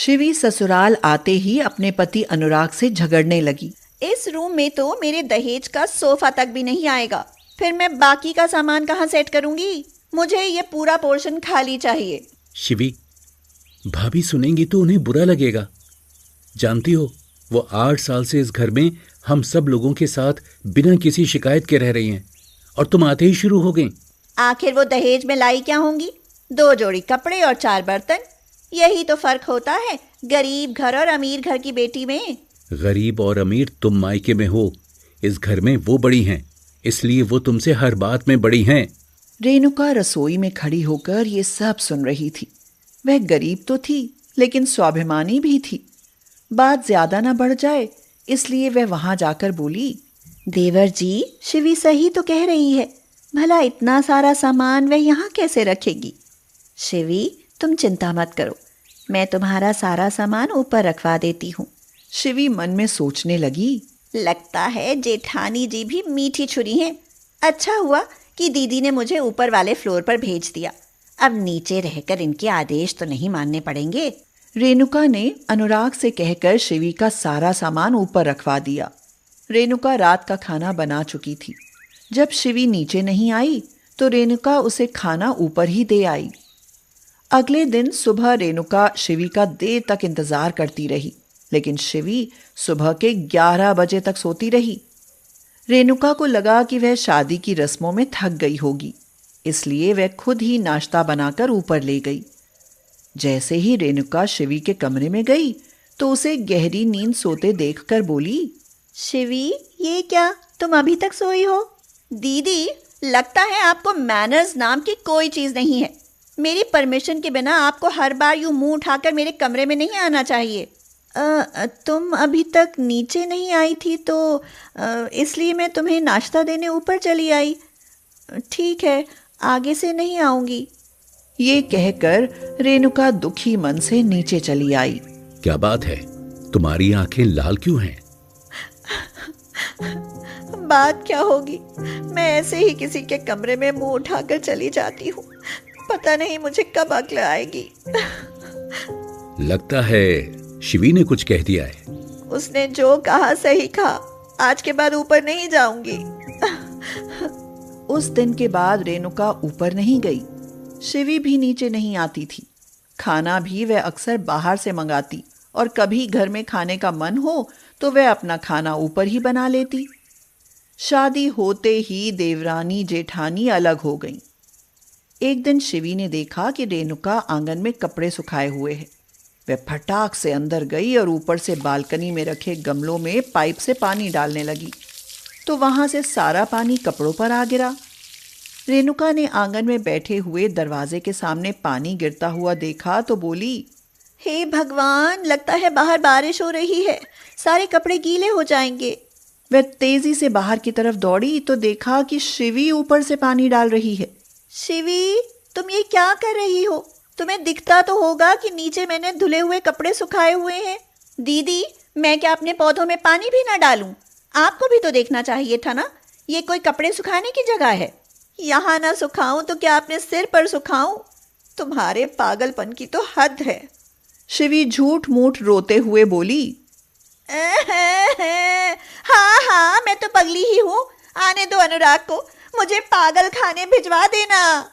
शिवी ससुराल आते ही अपने पति अनुराग से झगड़ने लगी। इस रूम में तो मेरे दहेज का सोफा तक भी नहीं आएगा, फिर मैं बाकी का सामान कहाँ सेट करूंगी? मुझे ये पूरा पोर्शन खाली चाहिए। शिवी, भाभी सुनेंगी तो उन्हें बुरा लगेगा। जानती हो, वो 8 साल से इस घर में हम सब लोगों के साथ बिना किसी शिकायत के रह रही हैं और तुम आते ही शुरू हो गई। आखिर वो दहेज में लाई क्या होंगी? 2 जोड़ी कपड़े और 4 बर्तन। यही तो फर्क होता है गरीब घर और अमीर घर की बेटी में। गरीब और अमीर तुम मायके में हो, इस घर में वो बड़ी हैं, इसलिए वो तुमसे हर बात में बड़ी हैं। रेणुका रसोई में खड़ी होकर ये सब सुन रही थी। वह गरीब तो थी लेकिन स्वाभिमानी भी थी। बात ज्यादा न बढ़ जाए इसलिए वह वहां जाकर बोली, देवर जी, शिवी सही तो कह रही है। भला इतना सारा सामान वह यहाँ कैसे रखेगी? शिवी, तुम चिंता मत करो, मैं तुम्हारा सारा सामान ऊपर रखवा देती हूँ। शिवी मन में सोचने लगी, लगता है जेठानी जी भी मीठी छुरी हैं। अच्छा हुआ कि दीदी ने मुझे ऊपर वाले फ्लोर पर भेज दिया। अब नीचे रहकर इनके आदेश तो नहीं मानने पड़ेंगे। रेणुका ने अनुराग से कहकर शिवी का सारा सामान ऊपर रखवा दिया। रेणुका रात का खाना बना चुकी थी। जब शिवी नीचे नहीं आई तो रेणुका उसे खाना ऊपर ही दे आई। अगले दिन सुबह रेणुका शिवी का देर तक इंतजार करती रही, लेकिन शिवी सुबह के 11 बजे तक सोती रही। रेणुका को लगा कि वह शादी की रस्मों में थक गई होगी, इसलिए वह खुद ही नाश्ता बनाकर ऊपर ले गई। जैसे ही रेणुका शिवी के कमरे में गई तो उसे गहरी नींद सोते देखकर बोली, शिवी, ये क्या, तुम अभी तक सोई हो? दीदी, लगता है आपको मैनर्स नाम की कोई चीज़ नहीं है। मेरी परमिशन के बिना आपको हर बार यूं मुंह उठाकर मेरे कमरे में नहीं आना चाहिए। तुम अभी तक नीचे नहीं आई थी तो इसलिए मैं तुम्हें नाश्ता देने ऊपर चली आई। ठीक है, आगे से नहीं आऊंगी। ये कहकर रेणुका दुखी मन से नीचे चली आई। क्या बात है, तुम्हारी आंखें लाल क्यों हैं? बात क्या होगी, मैं ऐसे ही किसी के कमरे में मुंह उठाकर चली जाती हूँ। पता नहीं मुझे कब अक्ल आएगी। लगता है शिवी ने कुछ कह दिया है। उसने जो कहा सही कहा, आज के बाद ऊपर नहीं जाऊंगी। उस दिन के बाद रेणुका ऊपर नहीं गई। शिवी भी नीचे नहीं आती थी। खाना भी वह अक्सर बाहर से मंगाती और कभी घर में खाने का मन हो तो वह अपना खाना ऊपर ही बना लेती। शादी होते ही देवरानी जेठानी अलग हो गईं। एक दिन शिवी ने देखा कि रेणुका आंगन में कपड़े सुखाए हुए है। वह फटाक से अंदर गई और ऊपर से बालकनी में रखे गमलों में पाइप से पानी डालने लगी, तो वहां से सारा पानी कपड़ों पर आ गिरा। रेणुका ने आंगन में बैठे हुए दरवाजे के सामने पानी गिरता हुआ देखा तो बोली, हे भगवान, लगता है बाहर बारिश हो रही है, सारे कपड़े गीले हो जाएंगे। वह तेजी से बाहर की तरफ दौड़ी तो देखा कि शिवी ऊपर से पानी डाल रही है। शिवी, तुम ये क्या कर रही हो? तुम्हें दिखता तो होगा कि नीचे मैंने धुले हुए कपड़े सुखाए हुए हैं। दीदी, मैं क्या अपने पौधों में पानी भी ना डालूं? आपको भी तो देखना चाहिए था ना, ये कोई कपड़े सुखाने की जगह है। यहाँ ना सुखाऊं तो क्या अपने सिर पर सुखाऊं? तुम्हारे पागलपन की तो हद है। शिवी झूठ मूठ रोते हुए बोली, हाँ हाँ, मैं तो पगली ही हूँ। आने दो अनुराग को, मुझे पागल खाने भिजवा देना।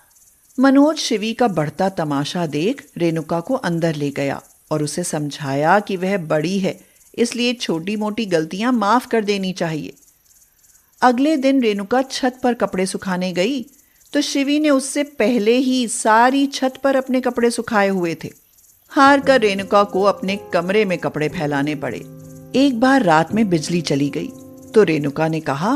मनोज शिवी का बढ़ता तमाशा देख रेणुका को अंदर ले गया और उसे समझाया कि वह बड़ी है, इसलिए छोटी मोटी गलतियां माफ कर देनी चाहिए। अगले दिन रेणुका छत पर कपड़े सुखाने गई तो शिवी ने उससे पहले ही सारी छत पर अपने कपड़े सुखाए हुए थे। हार कर रेणुका को अपने कमरे में कपड़े फैलाने पड़े। एक बार रात में बिजली चली गई तो रेणुका ने कहा,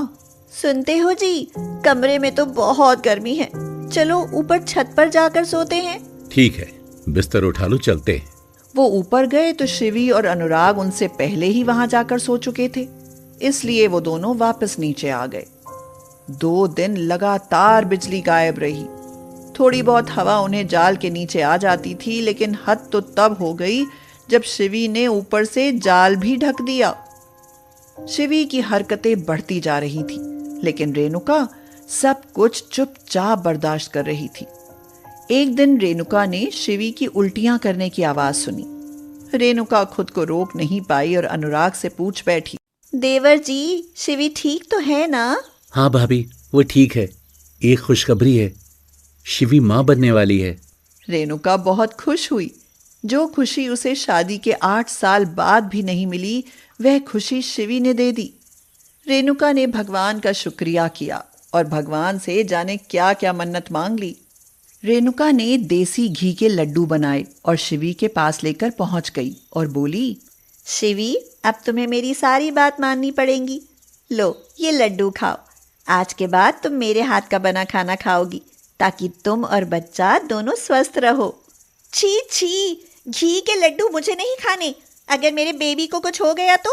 सुनते हो जी, कमरे में तो बहुत गर्मी है, चलो ऊपर छत पर जाकर सोते हैं। ठीक है, बिस्तर उठा लो, चलते हैं। वो ऊपर गए तो शिवी और अनुराग उनसे पहले ही वहां जाकर सो चुके थे, इसलिए वो दोनों वापस नीचे आ गए। 2 दिन लगातार बिजली गायब रही। थोड़ी बहुत हवा उन्हें जाल के नीचे आ जाती थी, लेकिन हद तो तब हो गई जब शिवी ने ऊपर से जाल भी ढक दिया। शिवी की हरकतें बढ़ती जा रही थी, लेकिन रेणुका सब कुछ चुपचाप बर्दाश्त कर रही थी। एक दिन रेणुका ने शिवी की उल्टियां करने की आवाज सुनी। रेणुका खुद को रोक नहीं पाई और अनुराग से पूछ बैठी। देवर जी, शिवी ठीक तो है ना? हाँ भाभी, वो ठीक है। एक खुशखबरी है, शिवी माँ बनने वाली है। रेणुका बहुत खुश हुई। जो खुशी उसे शादी के 8 साल बाद भी नहीं मिली, वह खुशी शिवी ने दे दी। रेणुका ने भगवान का शुक्रिया किया और भगवान से जाने क्या क्या मन्नत मांग ली। रेणुका ने देसी घी के लड्डू बनाए और शिवी के पास लेकर पहुंच गई और बोली, शिवी, अब तुम्हें मेरी सारी बात माननी पड़ेगी। लो, ये लड्डू खाओ। आज के बाद तुम मेरे हाथ का बना खाना खाओगी, ताकि तुम और बच्चा दोनों स्वस्थ रहो। छी छी, घी के लड्डू मुझे नहीं खाने। अगर मेरे बेबी को कुछ हो गया तो?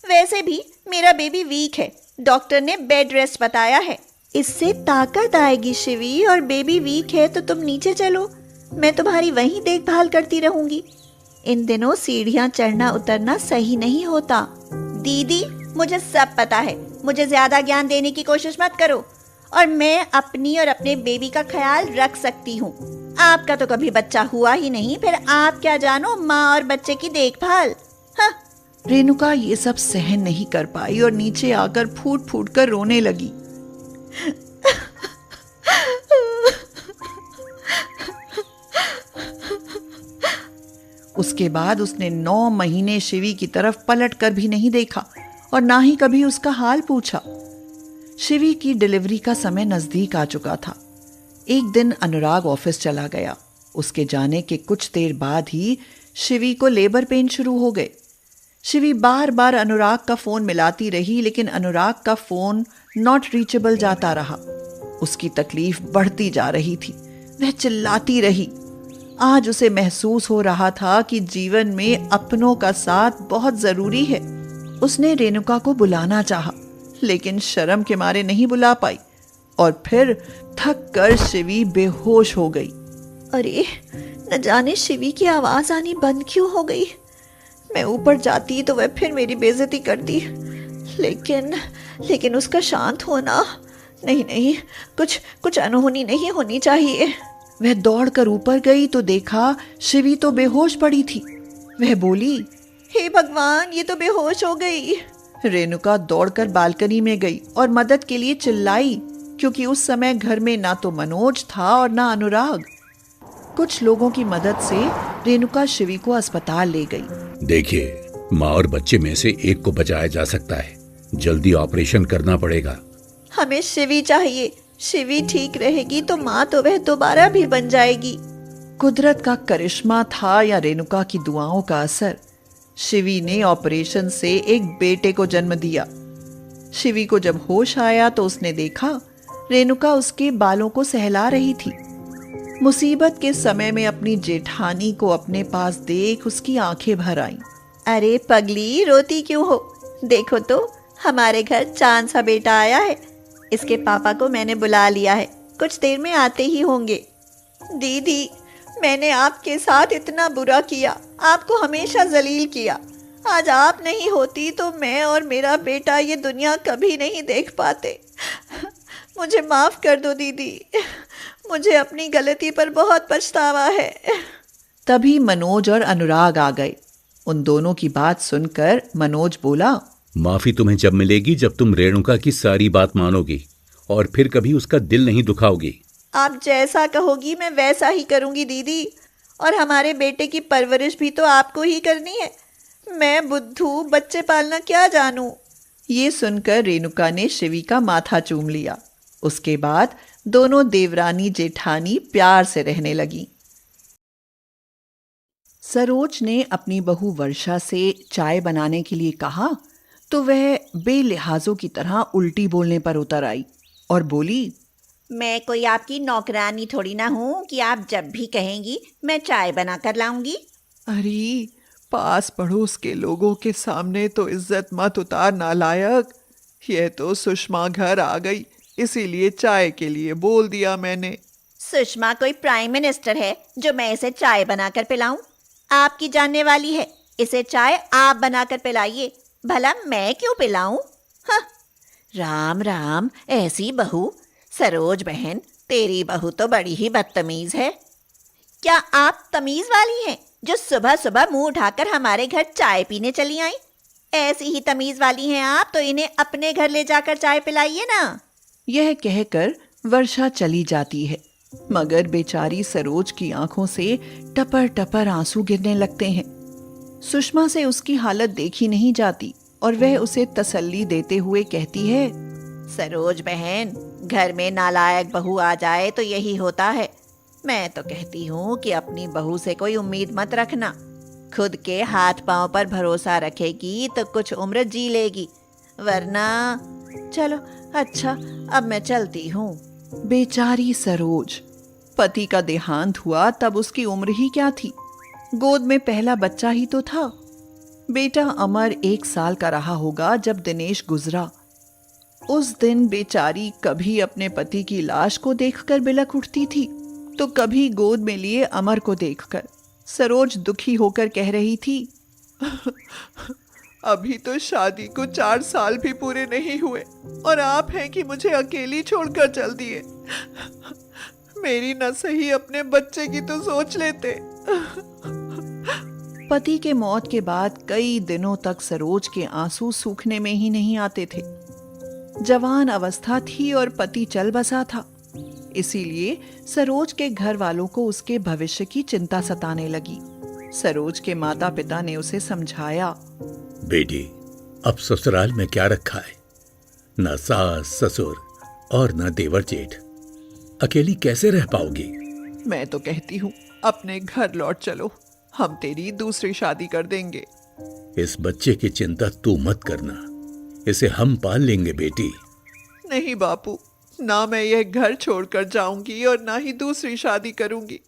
वैसे भी मेरा बेबी वीक है, डॉक्टर ने बेड रेस्ट बताया है। इससे ताकत आएगी शिवी, और बेबी वीक है तो तुम नीचे चलो, मैं तुम्हारी वहीं देखभाल करती रहूंगी। इन दिनों सीढ़ियां चढ़ना उतरना सही नहीं होता। दीदी, मुझे सब पता है, मुझे ज्यादा ज्ञान देने की कोशिश मत करो, और मैं अपनी और अपने बेबी का ख्याल रख सकती हूँ। आपका तो कभी बच्चा हुआ ही नहीं, फिर आप क्या जानो माँ और बच्चे की देखभाल। हाँ। रेणुका ये सब सहन नहीं कर पाई और नीचे आकर फूट फूट कर रोने लगी। उसके बाद उसने 9 महीने शिवी की तरफ पलट कर भी नहीं देखा और ना ही कभी उसका हाल पूछा। शिवी की डिलीवरी का समय नजदीक आ चुका था। एक दिन अनुराग ऑफिस चला गया। उसके जाने के कुछ देर बाद ही शिवी को लेबर पेन शुरू हो गए। शिवी बार बार अनुराग का फोन मिलाती रही, लेकिन अनुराग का फोन नॉट रीचेबल जाता रहा। उसकी तकलीफ बढ़ती जा रही थी। वह चिल्लाती रही। आज उसे महसूस हो रहा था कि जीवन में अपनों का साथ बहुत जरूरी है। उसने रेणुका को बुलाना चाहा, लेकिन शर्म के मारे नहीं बुला पाई और फिर थक कर शिवी बेहोश हो गई। अरे, न जाने शिवी की आवाज आनी बंद क्यों हो गई। मैं ऊपर जाती तो वह फिर मेरी बेइज्जती करती, लेकिन उसका शांत होना, नहीं, कुछ अनहोनी नहीं होनी चाहिए। वह दौड़कर ऊपर गई तो देखा शिवी तो बेहोश पड़ी थी। वह बोली, हे भगवान, ये तो बेहोश हो गई। रेणुका दौड़कर बालकनी में गई और मदद के लिए चिल्लाई, क्योंकि उस समय घर में ना तो मनोज था और ना अनुराग। कुछ लोगों की मदद से रेणुका शिवी को अस्पताल ले गई। देखिए, माँ और बच्चे में से एक को बचाया जा सकता है। जल्दी ऑपरेशन करना पड़ेगा। हमें शिवी चाहिए। शिवी ठीक रहेगी तो माँ तो वह दोबारा भी बन जाएगी। कुदरत का करिश्मा था या रेणुका की दुआओं का असर, शिवी ने ऑपरेशन से एक बेटे को जन्म दिया। शिवी को जब होश आया तो उसने देखा रेणुका उसके बालों को सहला रही थी। मुसीबत के समय में अपनी जेठानी को अपने पास देख उसकी आंखें भर आईं। अरे पगली, रोती क्यों हो? देखो तो, हमारे घर चांद सा बेटा आया है। इसके पापा को मैंने बुला लिया है, कुछ देर में आते ही होंगे। दीदी, मैंने आपके साथ इतना बुरा किया, आपको हमेशा जलील किया। आज आप नहीं होती तो मैं और मेरा बेटा ये दुनिया कभी नहीं देख पाते। मुझे माफ कर दो दीदी, मुझे अपनी गलती पर बहुत पछतावा है। तभी मनोज और अनुराग आ गए। उन दोनों की बात सुनकर मनोज बोला, माफी तुम्हें जब मिलेगी जब तुम रेणुका की सारी बात मानोगी और फिर कभी उसका दिल नहीं दुखाओगी। आप जैसा कहोगी मैं वैसा ही करूंगी दीदी, और हमारे बेटे की परवरिश भी तो आपको ही करनी है। मैं बुद्धू, बच्चे पालना क्या जानूं। ये सुनकर रेणुका ने शिवी का माथा चूम लिया। उसके बाद दोनों देवरानी जेठानी प्यार से रहने लगी। सरोज ने अपनी बहू वर्षा से चाय बनाने के लिए कहा तो वह बेलिहाजों की तरह उल्टी बोलने पर उतर आई और बोली, मैं कोई आपकी नौकरानी थोड़ी ना हूँ कि आप जब भी कहेंगी मैं चाय बना कर लाऊंगी। अरे, पास पड़ोस के लोगों के सामने तो इज्जत मत उतार नालायक। यह तो सुषमा घर आ गई, इसीलिए चाय के लिए बोल दिया मैंने। सुषमा कोई प्राइम मिनिस्टर है जो मैं इसे चाय बनाकर पिलाऊं? आपकी जानने वाली है, इसे चाय आप बनाकर पिलाइए, भला मैं क्यों पिलाऊं? हाँ। राम राम, ऐसी बहू। सरोज बहन, तेरी बहू तो बड़ी ही बदतमीज है। क्या आप तमीज वाली हैं? जो सुबह सुबह मुंह उठाकर हमारे घर चाय पीने चली आई। ऐसी ही तमीज वाली हैं आप, तो इन्हें अपने घर ले जाकर चाय पिलाइए ना। यह कहकर वर्षा चली जाती है, मगर बेचारी सरोज की आंखों से टपर टपर आंसू गिरने लगते हैं। सुषमा से उसकी हालत देखी नहीं जाती और वह उसे तसल्ली देते हुए कहती है, सरोज बहन, घर में नालायक बहू आ जाए तो यही होता है। मैं तो कहती हूँ कि अपनी बहू से कोई उम्मीद मत रखना। खुद के हाथ पांव पर भरोसा रखेगी तो कुछ उम्र जी लेगी, वरना चलो अच्छा, अब मैं चलती हूँ। बेचारी सरोज। पति का देहांत हुआ तब उसकी उम्र ही क्या थी, गोद में पहला बच्चा ही तो था। बेटा अमर 1 साल का रहा होगा जब दिनेश गुजरा। उस दिन बेचारी कभी अपने पति की लाश को देखकर बिलख उठती थी, तो कभी गोद में लिए अमर को देखकर। सरोज दुखी होकर कह रही थी, अभी तो शादी को 4 साल भी पूरे नहीं हुए और आप हैं कि मुझे अकेली छोड़कर चल दिए। मेरी न सही अपने बच्चे की तो सोच लेते। पति के मौत के बाद कई दिनों तक सरोज के आंसू सूखने में ही नहीं आते थे। जवान अवस्था थी और पति चल बसा था, इसीलिए सरोज के घर वालों को उसके भविष्य की चिंता सताने लगी। सरोज के माता पिता ने उसे समझाया, बेटी, अब ससुराल में क्या रखा है, न सास ससुर और न देवर जेठ, अकेली कैसे रह पाओगी? मैं तो कहती हूँ अपने घर लौट चलो, हम तेरी दूसरी शादी कर देंगे। इस बच्चे की चिंता तू मत करना, इसे हम पाल लेंगे बेटी। नहीं बापू, ना मैं यह घर छोड़कर जाऊंगी और ना ही दूसरी शादी करूंगी।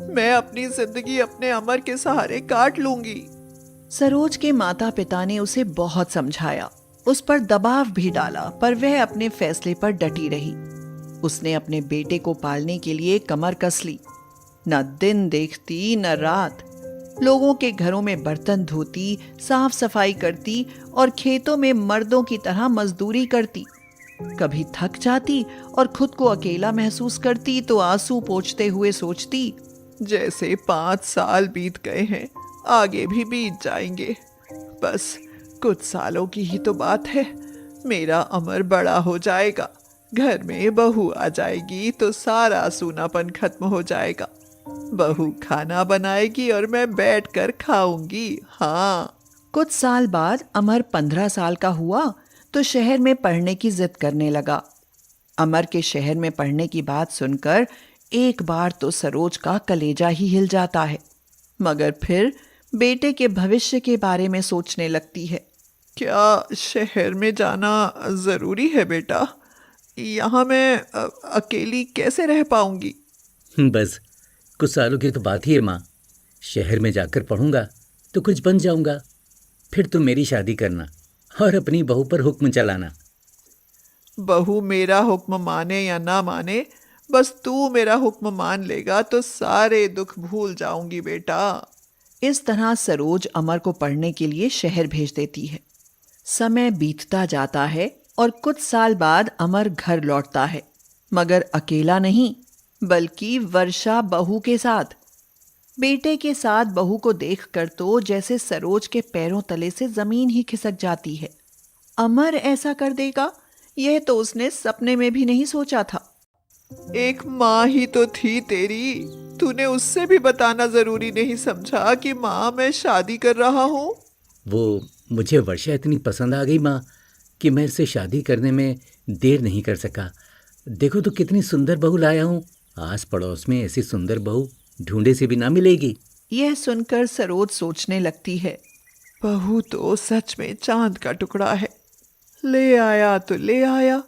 मैं अपनी जिंदगी अपने अमर के सहारे काट लूंगी। सरोज के माता पिता ने उसे बहुत समझाया, उस पर दबाव भी डाला, पर वह अपने फैसले पर डटी रही। उसने अपने बेटे को पालने के लिए कमर कस ली। न दिन देखती न रात, लोगों के घरों में बर्तन धोती, साफ सफाई करती और खेतों में मर्दों की तरह मजदूरी करती। कभी थक जाती और खुद को अकेला महसूस करती तो आंसू पोंछते हुए सोचती, जैसे 5 साल बीत गए हैं, आगे भी बीत जाएंगे। बस कुछ सालों की ही तो बात है। मेरा अमर बड़ा हो जाएगा, घर में बहू आ जाएगी तो सारा सूनापन खत्म हो जाएगा। बहू खाना बनाएगी और मैं बैठकर खाऊंगी। हाँ। कुछ साल बाद अमर 15 साल का हुआ तो शहर में पढ़ने की जिद करने लगा। अमर के शहर में पढ़ने की बात सुनकर एक बार तो सरोज का कलेजा ही हिल जाता है, मगर फिर बेटे के भविष्य के बारे में सोचने लगती है। क्या शहर में जाना जरूरी है बेटा? यहाँ मैं अकेली कैसे रह पाऊंगी? बस कुछ सालों की तो बात ही है माँ। शहर में जाकर पढ़ूंगा तो कुछ बन जाऊंगा, फिर तुम मेरी शादी करना और अपनी बहू पर हुक्म चलाना। बहू मेरा हुक्म माने या ना माने, बस तू मेरा हुक्म मान लेगा तो सारे दुख भूल जाऊंगी बेटा। इस तरह सरोज अमर को पढ़ने के लिए शहर भेज देती है। समय बीतता जाता है और कुछ साल बाद अमर घर लौटता है, मगर अकेला नहीं, बल्कि वर्षा बहू के साथ। बेटे के साथ बहू को देखकर तो जैसे सरोज के पैरों तले से जमीन ही खिसक जाती है। अमर ऐसा कर देगा, यह तो उसने सपने में भी नहीं सोचा था। एक माँ ही तो थी तेरी, तूने उससे भी बताना जरूरी नहीं समझा कि माँ मैं शादी कर रहा हूँ? वो मुझे वर्षा इतनी पसंद आ गई माँ कि मैं इससे शादी करने में देर नहीं कर सका। देखो तो कितनी सुंदर बहू लाया हूँ, आस पड़ोस में ऐसी सुंदर बहू ढूंढे से भी ना मिलेगी। यह सुनकर सरोज सोचने लगती है, बहू तो सच में चांद का टुकड़ा है। ले आया तो ले आया,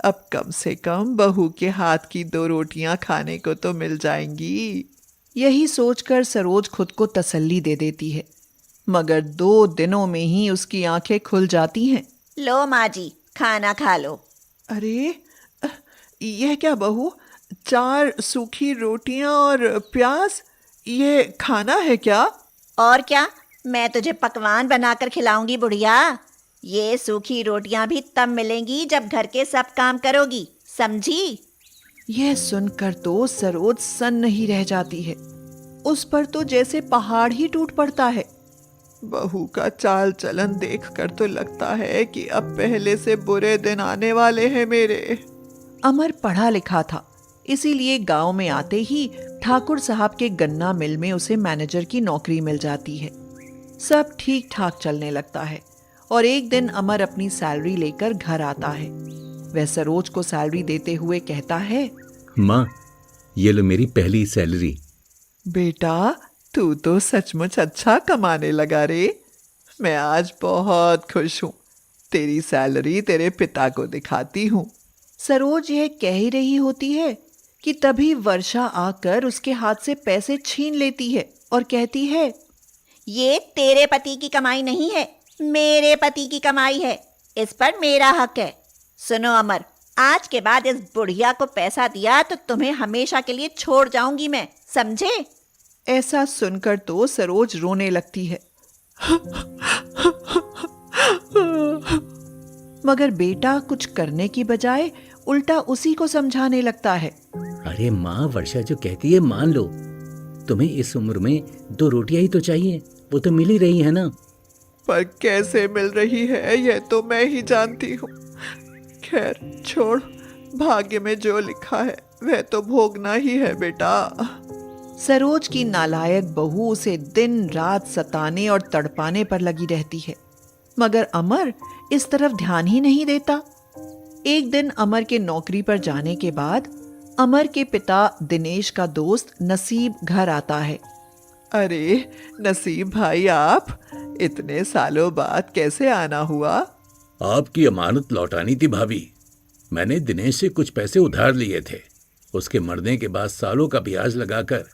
अब कम से कम बहू के हाथ की 2 रोटियां खाने को तो मिल जाएंगी। यही सोचकर सरोज खुद को तसल्ली दे देती है, मगर 2 दिनों में ही उसकी आंखें खुल जाती हैं। लो माँ जी, खाना खा लो। अरे यह क्या बहू, 4 सूखी रोटियां और प्याज, ये खाना है क्या? और क्या, मैं तुझे पकवान बनाकर खिलाऊंगी बुढ़िया। ये सूखी रोटियां भी तब मिलेंगी जब घर के सब काम करोगी, समझी? यह सुनकर तो सरोज सन्न ही रह जाती है। उस पर तो जैसे पहाड़ ही टूट पड़ता है। बहू का चाल चलन देखकर तो लगता है कि अब पहले से बुरे दिन आने वाले हैं मेरे। अमर पढ़ा लिखा था, इसीलिए गांव में आते ही ठाकुर साहब के गन्ना मिल में उसे मैनेजर की नौकरी मिल जाती है। सब ठीक ठाक चलने लगता है और एक दिन अमर अपनी सैलरी लेकर घर आता है। वह सरोज को सैलरी देते हुए कहता है, माँ, ये लो मेरी पहली सैलरी। बेटा, तू तो सचमुच अच्छा कमाने लगा रे। मैं आज बहुत खुश हूँ। तेरी सैलरी तेरे पिता को दिखाती हूँ। सरोज यह कह ही रही होती है कि तभी वर्षा आकर उसके हाथ से पैसे छीन लेती है और कहती है, ये तेरे पति की कमाई नहीं है, मेरे पति की कमाई है। इस पर मेरा हक है। सुनो अमर, आज के बाद इस बुढ़िया को पैसा दिया तो तुम्हें हमेशा के लिए छोड़ जाऊंगी मैं, समझे? ऐसा सुनकर तो सरोज रोने लगती है। मगर बेटा कुछ करने की बजाय उल्टा उसी को समझाने लगता है। अरे माँ, वर्षा जो कहती है मान लो। तुम्हें इस उम्र में 2 रोटियां ही तो चाहिए, वो तो मिल ही रही है ना। पर कैसे मिल रही है यह तो मैं ही जानती हूँ। खैर छोड़, भाग्य में जो लिखा है वह तो भोगना ही है बेटा। सरोज की नालायक बहू उसे दिन रात सताने और तड़पाने पर लगी रहती है, मगर अमर इस तरफ ध्यान ही नहीं देता। एक दिन अमर के नौकरी पर जाने के बाद अमर के पिता दिनेश का दोस्त नसीब घर आता है। अरे नसीब भाई, आप इतने सालों बाद कैसे आना हुआ? आपकी अमानत लौटानी थी भाभी। मैंने दिनेश से कुछ पैसे उधार लिए थे। उसके मरने के बाद सालों का ब्याज लगाकर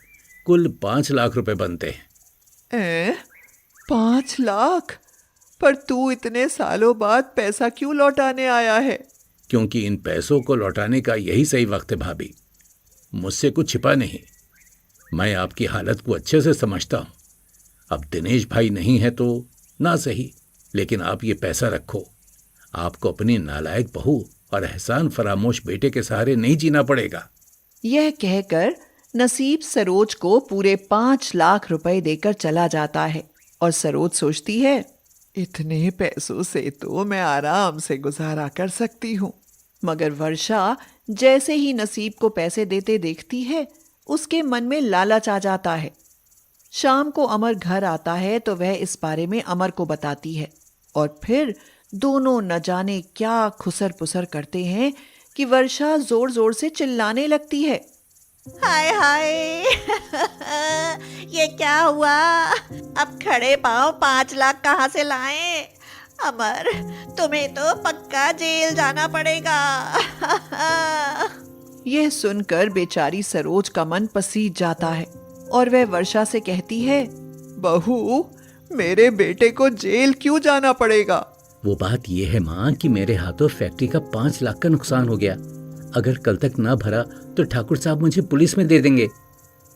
कुल 5 लाख रुपए बनते हैं। 5 लाख? पर तू इतने सालों बाद पैसा क्यों लौटाने आया है? क्योंकि इन पैसों को लौटाने का यही सही वक्त है भाभी। मुझसे कुछ छिपा नहीं। मैं आपकी हालत को अच्छे से समझता हूँ। अब दिनेश भाई नहीं है तो ना सही, लेकिन आप ये पैसा रखो। आपको अपनी नालायक बहू और एहसान फरामोश बेटे के सहारे नहीं जीना पड़ेगा। यह कहकर नसीब सरोज को पूरे 5 लाख रुपए देकर चला जाता है और सरोज सोचती है, इतने पैसों से तो मैं आराम से गुजारा कर सकती हूँ। मगर वर्षा जैसे ही नसीब को पैसे देते देखती है, उसके मन में लालच आ जाता है। शाम को अमर घर आता है तो वह इस बारे में अमर को बताती है और फिर दोनों न जाने क्या खुसर पुसर करते हैं कि वर्षा जोर जोर से चिल्लाने लगती है। हाय हाय, ये क्या हुआ? अब खड़े पांव 5 लाख कहाँ से लाएं? अमर, तुम्हें तो पक्का जेल जाना पड़ेगा। यह सुनकर बेचारी सरोज का मन पसीज जाता है और वह वर्षा से कहती है, बहू, मेरे बेटे को जेल क्यों जाना पड़ेगा? वो बात यह है माँ कि मेरे हाथों फैक्ट्री का 5 लाख का नुकसान हो गया। अगर कल तक ना भरा तो ठाकुर साहब मुझे पुलिस में दे देंगे।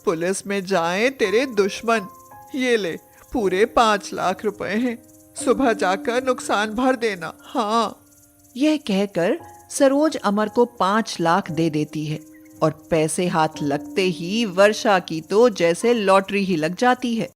पुलिस में जाएं तेरे दुश्मन। ये ले, पूरे 5 लाख रुपए हैं। सुबह जाकर नुकसान भर देना। हाँ। यह कहकर सरोज अमर को 5 लाख दे देती है और पैसे हाथ लगते ही वर्षा की तो जैसे लॉटरी ही लग जाती है।